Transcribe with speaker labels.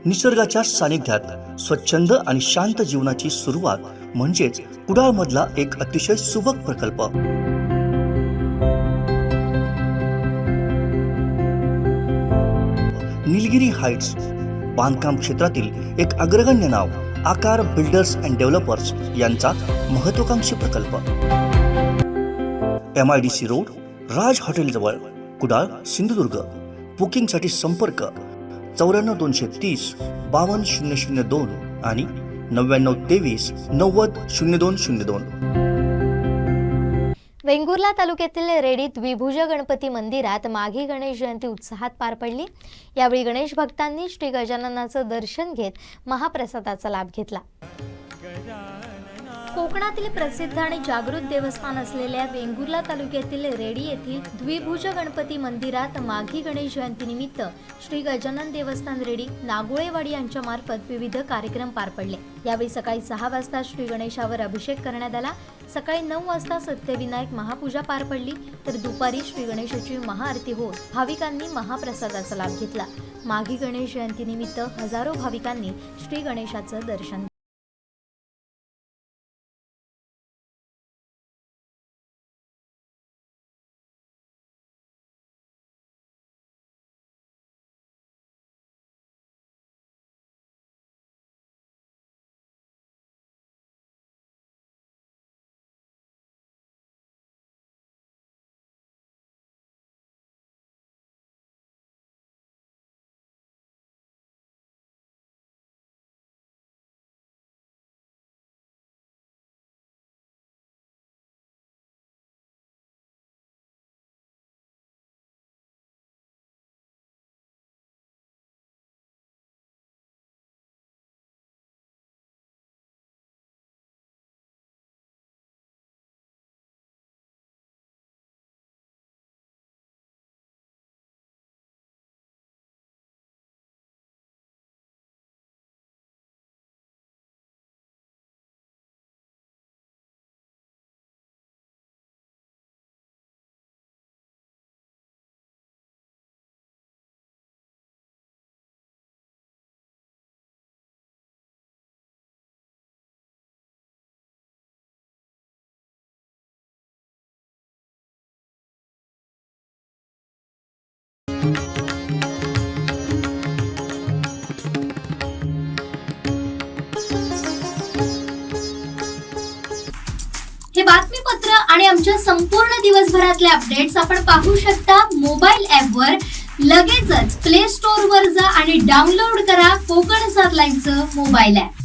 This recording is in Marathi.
Speaker 1: निसर्गाच्या सानिध्यात स्वच्छंद आणि शांत जीवनाची सुरुवात म्हणजेच कुडाळ मधला एक अतिशय सुबक प्रकल्प। निलगिरी हाइट्स बांधकाम क्षेत्रातील एक अग्रगण्य नाव आकार बिल्डर्स अँड डेव्हलपर्स यांचा महत्त्वाकांक्षी प्रकल्प। MIDC रोड, राज हॉटेल जवळ, कुडाळ, सिंधुदुर्ग। बुकिंगसाठी संपर्क 94 230 52 002 आणि 99 23 90 0202।
Speaker 2: वेंगुर्ला तालुक्यातील रेडी द्विभुज गणपती मंदिरात माघी गणेश जयंती उत्साहात पार पडली। यावेळी गणेश भक्तांनी श्री गजाननाचं दर्शन घेत महाप्रसादाचा लाभ घेतला। कोकणातील प्रसिद्ध आणि जागृत देवस्थान असलेल्या वेंगुर्ला तालुक्यातील रेडी येथील द्विभुज गणपती मंदिरात माघी गणेश जयंतीनिमित्त श्री गजानन देवस्थान रेडी नागोळेवाडी यांच्या मार्फत विविध कार्यक्रम पार पडले। यावेळी सकाळी 6 वाजता श्री गणेशावर अभिषेक करण्यात आला। सकाळी 9 वाजता सत्यविनायक महापूजा पार पडली, तर दुपारी श्री गणेशाची महाआरती होत भाविकांनी महाप्रसादाचा लाभ घेतला। माघी गणेश जयंतीनिमित्त हजारो भाविकांनी श्री गणेशाचं दर्शन
Speaker 3: हे बातमीपत्र आणि आमच्या संपूर्ण दिवसभरातले अपडेट्स आपण पाहू शकता मोबाईल ॲपवर। लगेचच प्ले स्टोअर वर जा आणि डाउनलोड करा कोकण 7 लाईव्हचं मोबाईल ॲप।